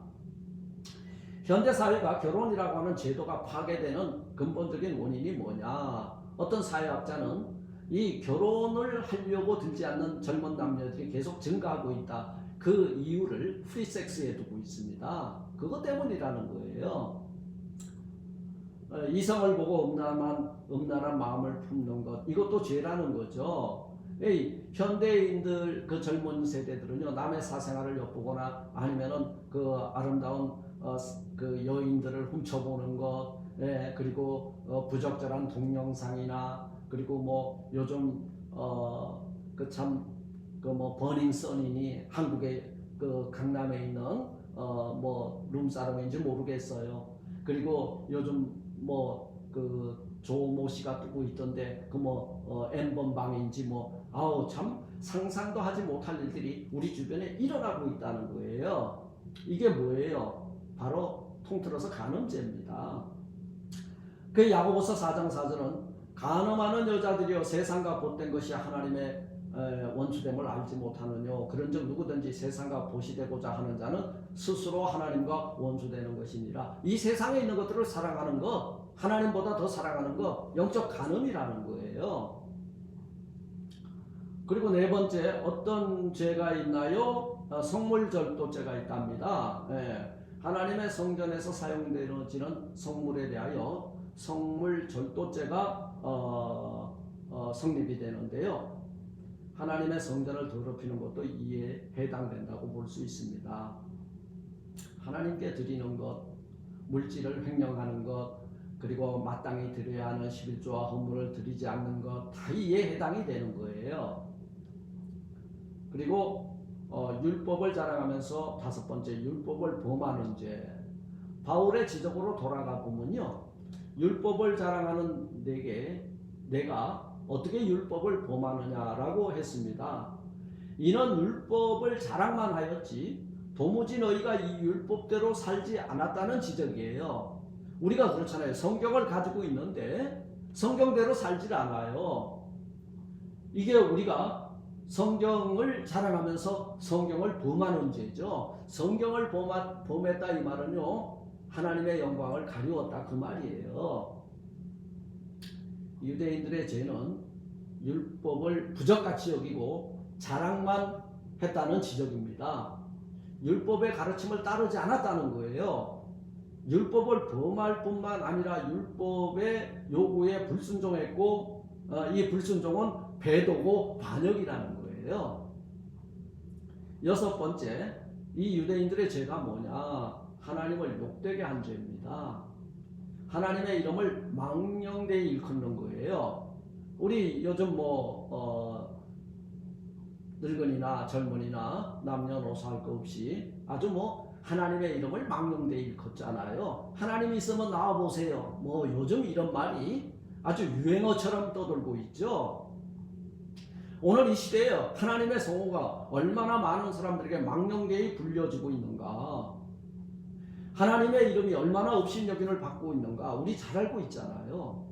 현대 사회가 결혼이라고 하는 제도가 파괴되는 근본적인 원인이 뭐냐? 어떤 사회학자는 이 결혼을 하려고 들지 않는 젊은 남녀들이 계속 증가하고 있다. 그 이유를 프리섹스에 두고 있습니다. 그것 때문이라는 거예요. 이성을 보고 음란한 마음을 품는 것, 이것도 죄라는 거죠. 현대인들 그 젊은 세대들은요, 남의 사생활을 엿보거나 아니면은 그 아름다운 그 여인들을 훔쳐보는 것, 그리고 부적절한 동영상이나 그리고 뭐 요즘 뭐 버닝 선이니 한국의 그 강남에 있는 뭐 룸사롱인지 모르겠어요. 그리고 요즘 뭐 그 조모 씨가 뜨고 있던데 그 뭐 엠번방인지 뭐 아우 참 상상도 하지 못할 일들이 우리 주변에 일어나고 있다는 거예요. 이게 뭐예요? 바로 통틀어서 간음죄입니다. 그 야고보서 4장 4절은 간음하는 여자들이여 세상과 보된 것이 하나님의 원수됨을 알지 못하느뇨. 그런즉 누구든지 세상과 보시되고자 하는 자는 스스로 하나님과 원수되는 것이니라. 이 세상에 있는 것들을 사랑하는 것, 하나님보다 더 사랑하는 것, 영적 간음이라는 거예요. 그리고 네 번째, 어떤 죄가 있나요? 성물절도죄가 있답니다. 하나님의 성전에서 사용되어지는 성물에 대하여 성물절도죄가 성립이 되는데요. 하나님의 성전을 더럽히는 것도 이에 해당된다고 볼 수 있습니다. 하나님께 드리는 것, 물질을 횡령하는 것, 그리고 마땅히 드려야 하는 11조와 헌물을 드리지 않는 것, 다 이에 해당이 되는 거예요. 그리고 율법을 자랑하면서 다섯 번째, 율법을 범하는 죄. 바울의 지적으로 돌아가 보면요, 율법을 자랑하는 내가 어떻게 율법을 범하느냐라고 했습니다. 이는 율법을 자랑만 하였지 도무지 너희가 이 율법대로 살지 않았다는 지적이에요. 우리가 그렇잖아요. 성경을 가지고 있는데 성경대로 살지 않아요. 이게 우리가 성경을 자랑하면서 성경을 범하는 죄죠. 성경을 범했다 이 말은요, 하나님의 영광을 가리웠다 그 말이에요. 유대인들의 죄는 율법을 부적같이 여기고 자랑만 했다는 지적입니다. 율법의 가르침을 따르지 않았다는 거예요. 율법을 범할 뿐만 아니라 율법의 요구에 불순종했고, 이 불순종은 배도고 반역이라는 거예요. 여섯 번째, 이 유대인들의 죄가 뭐냐? 하나님을 욕되게 한 죄입니다. 하나님의 이름을 망령되이 일컫는 거예요. 우리 요즘 늙은이나 젊은이나 남녀노소 할 거 없이 아주 하나님의 이름을 망령되이 일컫잖아요. 하나님이 있으면 나와보세요. 요즘 이런 말이 아주 유행어처럼 떠돌고 있죠. 오늘 이 시대에 하나님의 성호가 얼마나 많은 사람들에게 망령되이 불려지고 있는가, 하나님의 이름이 얼마나 업신여김을 받고 있는가 우리 잘 알고 있잖아요.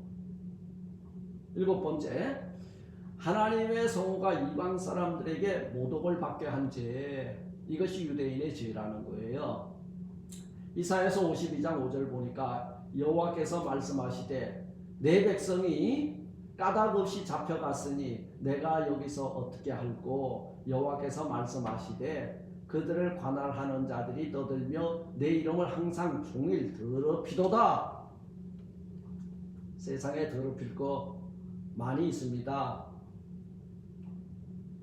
일곱 번째, 하나님의 성호가 이방 사람들에게 모독을 받게 한 죄, 이것이 유대인의 죄라는 거예요. 이사야서 52장 5절 보니까 여호와께서 말씀하시되 내 백성이 까닭 없이 잡혀갔으니 내가 여기서 어떻게 할꼬. 여호와께서 말씀하시되 그들을 관할하는 자들이 떠들며 내 이름을 항상 종일 더럽히도다. 세상에 더럽힐 거 많이 있습니다.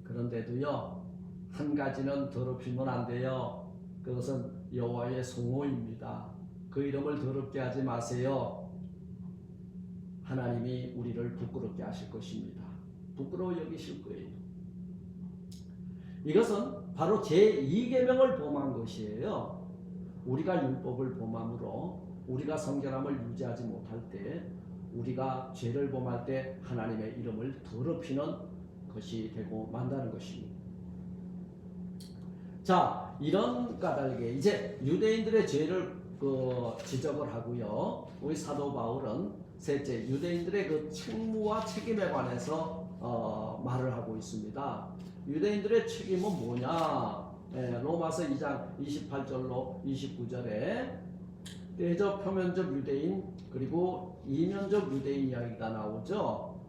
그런데도요, 한 가지는 더럽히면 안 돼요. 그것은 여호와의 성호입니다. 그 이름을 더럽게 하지 마세요. 하나님이 우리를 부끄럽게 하실 것입니다. 부끄러워 여기실 거예요. 이것은 바로 제2계명을 범한 것이에요. 우리가 율법을 범함으로 우리가 성결함을 유지하지 못할 때, 우리가 죄를 범할 때 하나님의 이름을 더럽히는 것이 되고 만다는 것입니다. 자, 이런 까닭에 이제 유대인들의 죄를 지적을 하고요, 우리 사도 바울은 셋째, 유대인들의 그 책무와 책임에 관해서 말을 하고 있습니다. 유대인들의 책임은 뭐냐? 로마서 2장 28절로 29절에 대적 표면적 유대인 그리고 이면적 유대인 이야기가 나오죠.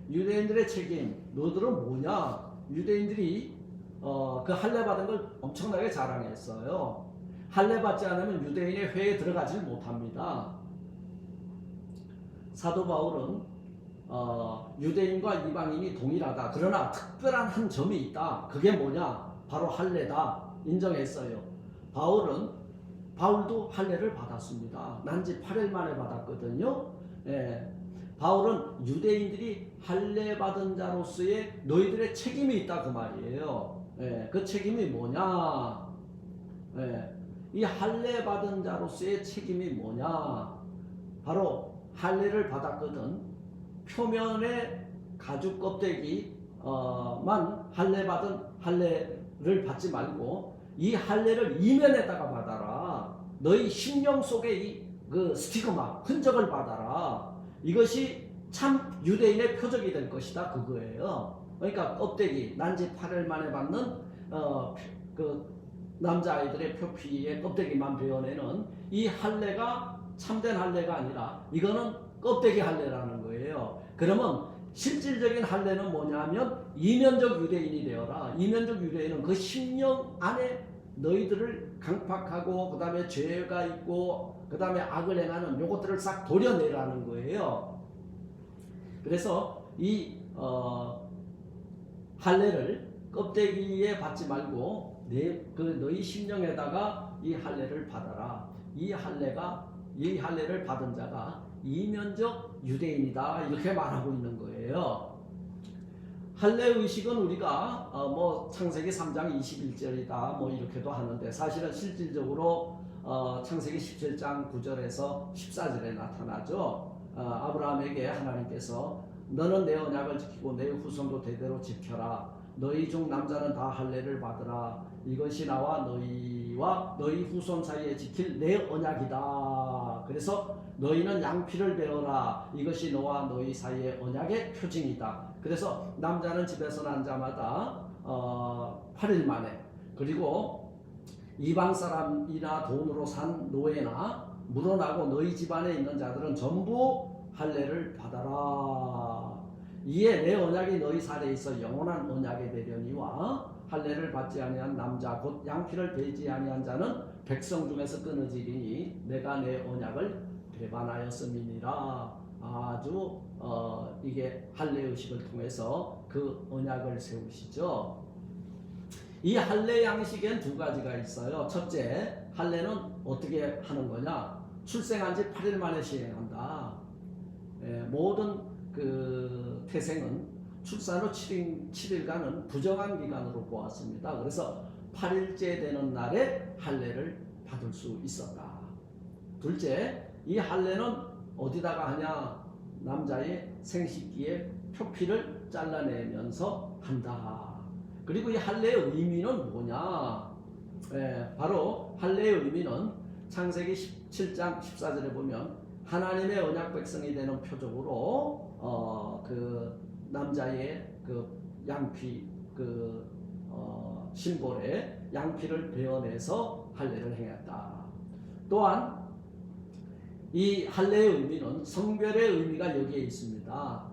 유대인들의 책임, 너들은 뭐냐? 유대인들이 그 할례 받은 걸 엄청나게 자랑했어요. 할례 받지 않으면 유대인의 회에 들어가지 못합니다. 사도 바울은 유대인과 이방인이 동일하다. 그러나 특별한 한 점이 있다. 그게 뭐냐? 바로 할례다. 인정했어요. 바울도 할례를 받았습니다. 난지 8일 만에 받았거든요. 바울은 유대인들이 할례 받은 자로서의 너희들의 책임이 있다 그 말이에요. 그 책임이 뭐냐? 이 할례 받은 자로서의 책임이 뭐냐? 바로 할례를 받았거든 표면의 가죽 껍데기만 할례 받은 할례를 받지 말고 이 할례를 이면에다가 받아라. 너희 심령 속에 이 그 스티그마 흔적을 받아라. 이것이 참 유대인의 표적이 될 것이다 그거예요. 그러니까 껍데기 난지 8일 만에 받는 그 남자아이들의 표피의 껍데기만 베어내는 이 할례가 참된 할례가 아니라 이거는 껍데기 할례라는 거예요. 그러면 실질적인 할례는 뭐냐면 이면적 유대인이 되어라. 이면적 유대인은 그 심령 안에 너희들을 강팍하고 그 다음에 죄가 있고 그 다음에 악을 행하는 요것들을 싹 도려내라는 거예요. 그래서 이 할례를 껍데기에 받지 말고 너희 심령에다가 이 할례를 받아라. 이 할례를 받은 자가 이면적 유대인이다 이렇게 말하고 있는 거예요. 할례 의식은 우리가 창세기 3장 21절이다 뭐 이렇게도 하는데 사실은 실질적으로 창세기 17장 9절에서 14절에 나타나죠. 아브라함에게 하나님께서 너는 내 언약을 지키고 내 후손도 대대로 지켜라. 너희 중 남자는 다 할례를 받으라. 이것이 나와 너희와 너희 후손 사이에 지킬 내 언약이다. 그래서 너희는 양피를 베어라. 이것이 너와 너희 사이의 언약의 표징이다. 그래서 남자는 집에서 난 자마다 8일 만에, 그리고 이방 사람이나 돈으로 산 노예나 물어나고 너희 집안에 있는 자들은 전부 할례를 받아라. 이에 내 언약이 너희 살에 있어 영원한 언약이 되려니와 할례를 받지 아니한 남자 곧 양피를 베지 아니한 자는 백성 중에서 끊어지리니 내가 내 언약을 배반하였음이니라. 아주 이게 할례 의식을 통해서 그 언약을 세우시죠. 이 할례 양식엔 두 가지가 있어요. 첫째, 할례는 어떻게 하는 거냐? 출생한 지 8일 만에 시행한다. 모든 그 태생은 출산 후 7일간은 부정한 기간으로 보았습니다. 그래서 8일째 되는 날에 할례를 받을 수 있었다. 둘째, 이 할례는 어디다가 하냐? 남자의 생식기의 표피를 잘라내면서 한다. 그리고 이 할례의 의미는 뭐냐? 바로 할례의 의미는 창세기 17장 14절에 보면 하나님의 언약 백성이 되는 표적으로 그 남자의 그 양피 심볼에 양피를 베어내서 할례를 행했다. 또한 이 할례의 의미는 성별의 의미가 여기에 있습니다.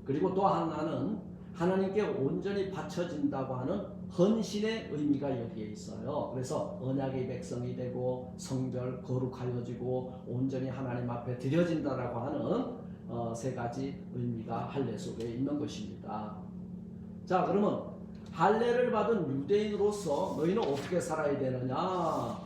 그리고 또 하나는 하나님께 온전히 바쳐진다고 하는 헌신의 의미가 여기에 있어요. 그래서 언약의 백성이 되고 성별 거룩하여지고 온전히 하나님 앞에 드려진다라고 하는 세 가지 의미가 할례 속에 있는 것입니다. 자, 그러면 할례를 받은 유대인으로서 너희는 어떻게 살아야 되느냐?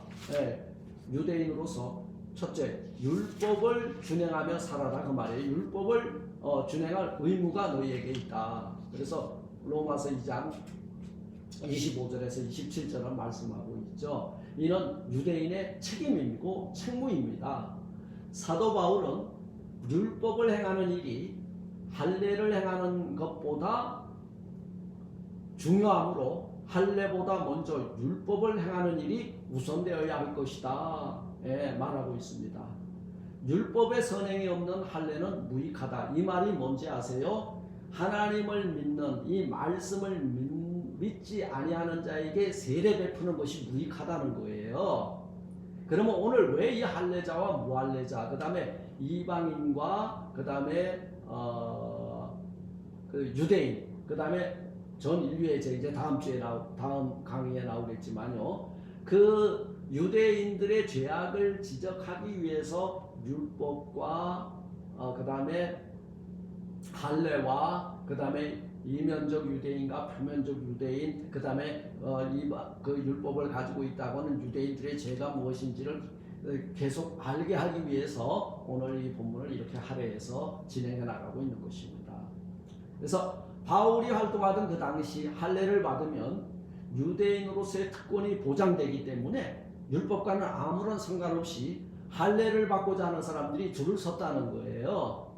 유대인으로서 첫째, 율법을 준행하며 살아라 그 말이에요. 율법을 준행할 의무가 너희에게 있다. 그래서 로마서 2장 25절에서 27절은 말씀하고 있죠. 이는 유대인의 책임이고 책무입니다. 사도 바울은 율법을 행하는 일이 할례를 행하는 것보다 중요하므로 할례보다 먼저 율법을 행하는 일이 우선되어야 할 것이다 말하고 있습니다. 율법의 선행이 없는 할례는 무익하다. 이 말이 뭔지 아세요? 하나님을 믿는 이 말씀을 믿지 아니하는 자에게 세례 베푸는 것이 무익하다는 거예요. 그러면 오늘 왜 이 할례자와 무할례자, 그 다음에 이방인과 그 다음에 그 유대인, 그 다음에 전 인류의 죄, 이제 다음 강의에 나오겠지만요. 그 유대인들의 죄악을 지적하기 위해서 율법과 그 다음에 할례와 그 다음에 이면적 유대인과 표면적 유대인, 그 다음에 그 율법을 가지고 있다고 하는 유대인들의 죄가 무엇인지를 계속 알게 하기 위해서 오늘 이 본문을 이렇게 할례해서 진행해 나가고 있는 것입니다. 그래서 바울이 활동하던 그 당시 할례를 받으면 유대인으로서의 특권이 보장되기 때문에 율법과는 아무런 상관없이 할례를 받고자 하는 사람들이 줄을 섰다는 거예요.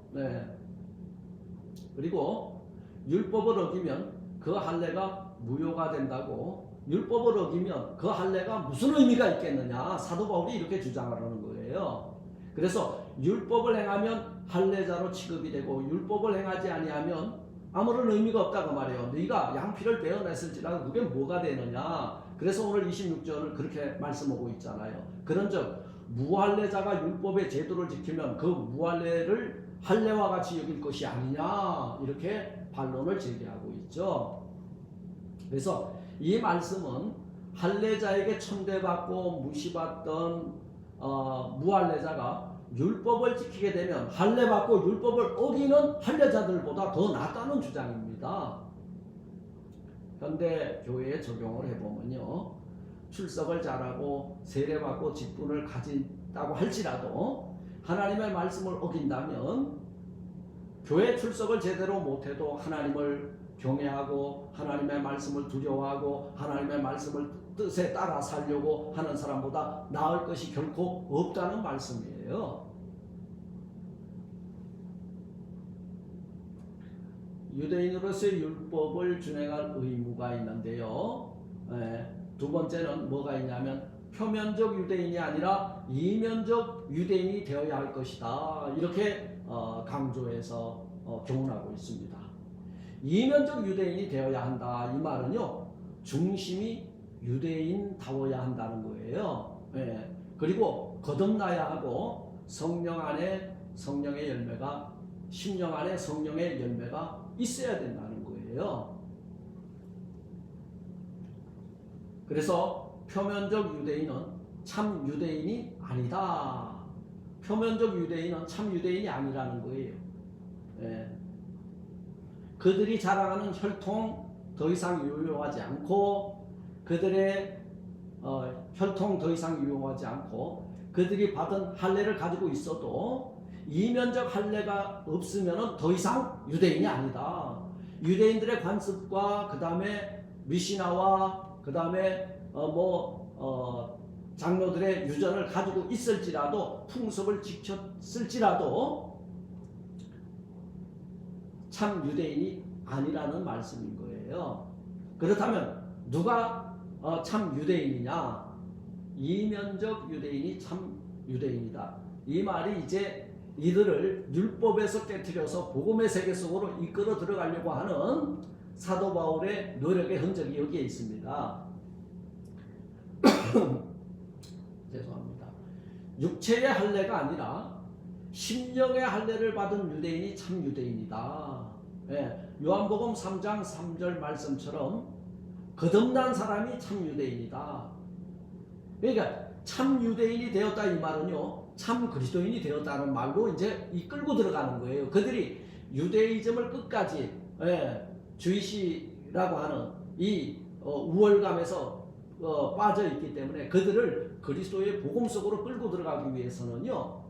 그리고 율법을 어기면 그 할례가 무효가 된다고 율법을 어기면 그 할례가 무슨 의미가 있겠느냐. 사도 바울이 이렇게 주장하는 거예요. 그래서 율법을 행하면 할례자로 취급이 되고 율법을 행하지 아니하면 아무런 의미가 없다 그 말이에요. 네가 양피를 베어냈을지라도 그게 뭐가 되느냐. 그래서 오늘 26절을 그렇게 말씀하고 있잖아요. 그런즉 무할례자가 율법의 제도를 지키면 그 무할례를 할례와 같이 여길 것이 아니냐, 이렇게 반론을 제기하고 있죠. 그래서 이 말씀은 할례자에게 천대받고 무시받던 무할례자가 율법을 지키게 되면 할례받고 율법을 어기는 할례자들보다 더 낫다는 주장입니다. 현대 교회에 적용을 해보면요, 출석을 잘하고 세례받고 직분을 가진다고 할지라도 하나님의 말씀을 어긴다면 교회 출석을 제대로 못해도 하나님을 경외하고 하나님의 말씀을 두려워하고 하나님의 말씀을 뜻에 따라 살려고 하는 사람보다 나을 것이 결코 없다는 말씀이에요. 유대인으로서의 율법을 준행할 의무가 있는데요. 두 번째는 뭐가 있냐면 표면적 유대인이 아니라 이면적 유대인이 되어야 할 것이다, 이렇게 강조해서 교훈하고 있습니다. 이면적 유대인이 되어야 한다, 이 말은요, 중심이 유대인다워야 한다는 거예요. 그리고 거듭나야 하고 성령 안에 성령의 열매가, 심령 안에 성령의 열매가 있어야 된다는 거예요. 그래서 표면적 유대인은 참 유대인이 아니다. 표면적 유대인은 참 유대인이 아니라는 거예요. 그들이 자랑하는 혈통 더 이상 유효하지 않고, 그들의 혈통 더 이상 유효하지 않고, 그들이 받은 할례를 가지고 있어도 이면적 할례가 없으면 더 이상 유대인이 아니다. 유대인들의 관습과 그 다음에 미시나와 그 다음에 장로들의 유전을 가지고 있을지라도, 풍습을 지켰을지라도 참 유대인이 아니라는 말씀인 거예요. 그렇다면 누가 참 유대인이냐? 이면적 유대인이 참 유대인이다. 이 말이 이제 이들을 율법에서 깨트려서 복음의 세계 속으로 이끌어 들어가려고 하는 사도 바울의 노력의 흔적이 여기에 있습니다. 죄송합니다. 육체의 할례가 아니라 심령의 할례를 받은 유대인이 참 유대인이다. 요한복음 3장 3절 말씀처럼 거듭난 사람이 참 유대인이다. 그러니까 참 유대인이 되었다, 이 말은요, 참 그리스도인이 되었다는 말로 이제 이끌고 들어가는 거예요. 그들이 유대이즘을 끝까지 주이시라고 하는 이 우월감에서 빠져 있기 때문에 그들을 그리스도의 복음 속으로 끌고 들어가기 위해서는요,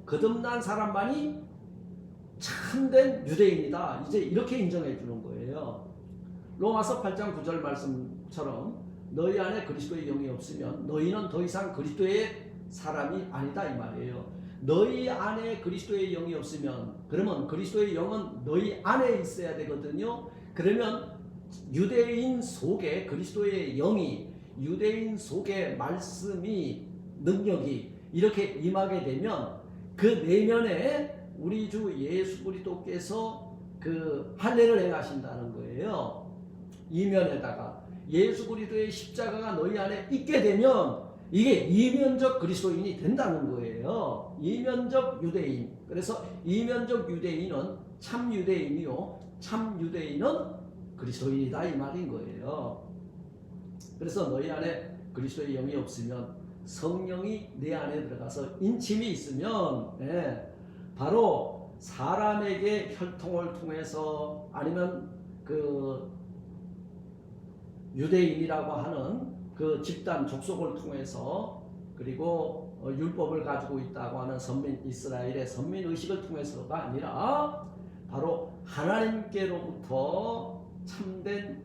거듭난 사람만이 참된 유대인이다, 이제 이렇게 인정해 주는 거예요. 로마서 8장 9절 말씀처럼 너희 안에 그리스도의 영이 없으면 너희는 더 이상 그리스도의 사람이 아니다, 이 말이에요. 너희 안에 그리스도의 영이 없으면, 그러면 그리스도의 영은 너희 안에 있어야 되거든요. 그러면 유대인 속에 그리스도의 영이, 유대인 속에 말씀이, 능력이 이렇게 임하게 되면 그 내면에 우리 주 예수 그리스도께서 그 할례를 행하신다는 거예요. 이면에다가 예수 그리스도의 십자가가 너희 안에 있게 되면 이게 이면적 그리스도인이 된다는 거예요. 이면적 유대인. 그래서 이면적 유대인은 참 유대인이요, 참 유대인은 그리스도인이다, 이 말인 거예요. 그래서 너희 안에 그리스도의 영이 없으면, 성령이 내 안에 들어가서 인침이 있으면, 바로 사람에게 혈통을 통해서 아니면 그 유대인이라고 하는 그 집단 족속을 통해서, 그리고 율법을 가지고 있다고 하는 선민, 이스라엘의 선민 의식을 통해서가 아니라 바로 하나님께로부터 참된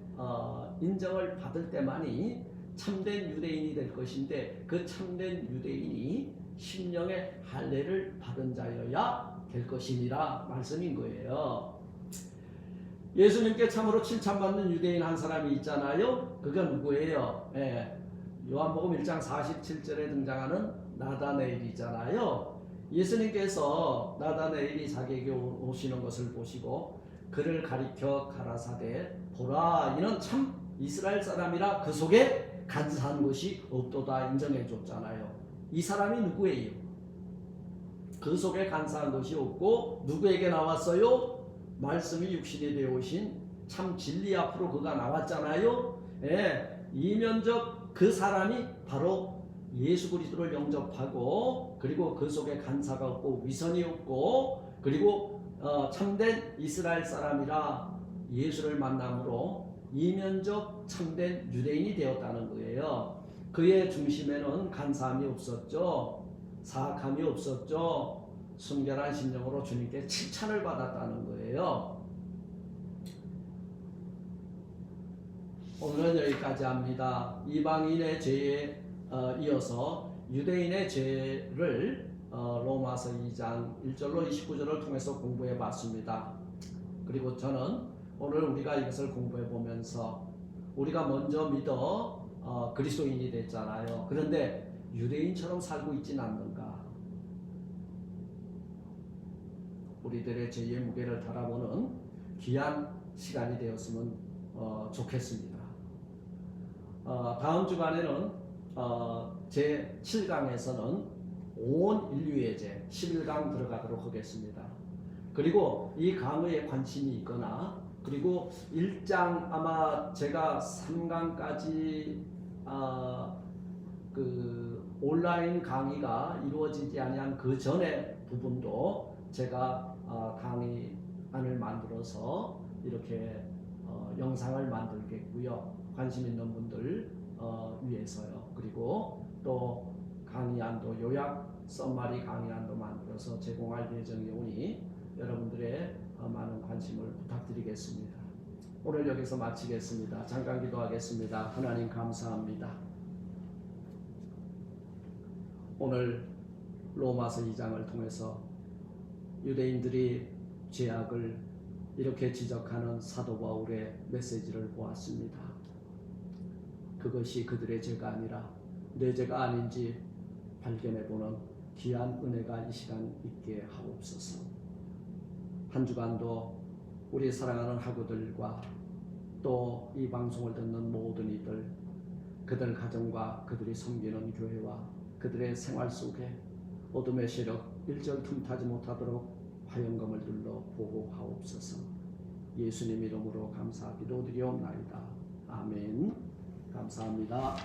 인정을 받을 때만이 참된 유대인이 될 것인데, 그 참된 유대인이 심령의 할례를 받은 자여야 될 것이니라 말씀인 거예요. 예수님께 참으로 칭찬받는 유대인 한 사람이 있잖아요. 그가 누구예요? 요한복음 1장 47절에 등장하는 나다네일이잖아요. 예수님께서 나다네일이 자기에게 오시는 것을 보시고 그를 가리켜 가라사대 보라 이는 참 이스라엘 사람이라 그 속에 간사한 것이 없도다 인정해 줬잖아요. 이 사람이 누구예요? 그 속에 간사한 것이 없고 누구에게 나왔어요? 말씀이 육신이 되어 오신 참 진리 앞으로 그가 나왔잖아요. 이면적 그 사람이 바로 예수 그리스도를 영접하고 그리고 그 속에 간사가 없고 위선이 없고 그리고 참된 이스라엘 사람이라 예수를 만남으로 이면적 참된 유대인이 되었다는 거예요. 그의 중심에는 간사함이 없었죠. 사악함이 없었죠. 순결한 심령으로 주님께 칭찬을 받았다는 거예요. 오늘은 여기까지 합니다. 이방인의 죄에 이어서 유대인의 죄를 로마서 2장 1절로 29절을 통해서 공부해 봤습니다. 그리고 저는 오늘 우리가 이것을 공부해 보면서 우리가 먼저 믿어 그리스도인이 됐잖아요. 그런데 유대인처럼 살고 있지는 않는가? 우리들의 죄의 무게를 달아보는 귀한 시간이 되었으면 좋겠습니다. 다음 주간에는 제 7강에서는 온 인류의 죄 11강 들어가도록 하겠습니다. 그리고 이 강의에 관심이 있거나 그리고 1장 아마 제가 3강까지 그 온라인 강의가 이루어지지 아니한 그 전에 부분도 제가 강의안을 만들어서 이렇게 영상을 만들겠고요. 관심 있는 분들 위해서요. 그리고 또 강의안도 요약 썸마리 강의안도 만들어서 제공할 예정이 오니 여러분들의 많은 관심을 부탁드리겠습니다. 오늘 여기서 마치겠습니다. 잠깐 기도하겠습니다. 하나님 감사합니다. 오늘 로마서 2장을 통해서 유대인들이 죄악을 이렇게 지적하는 사도 바울의 메시지를 보았습니다. 그것이 그들의 죄가 아니라 내 죄가 아닌지 발견해보는 귀한 은혜가 이 시간 있게 하옵소서. 한 주간도 우리 사랑하는 학우들과 또 이 방송을 듣는 모든 이들 그들 가정과 그들이 섬기는 교회와 그들의 생활 속에 어둠의 세력 일절 틈타지 못하도록 화영검을 둘러 보호하옵소서. 예수님 이름으로 감사 기도드리옵나이다. 아멘. 감사합니다.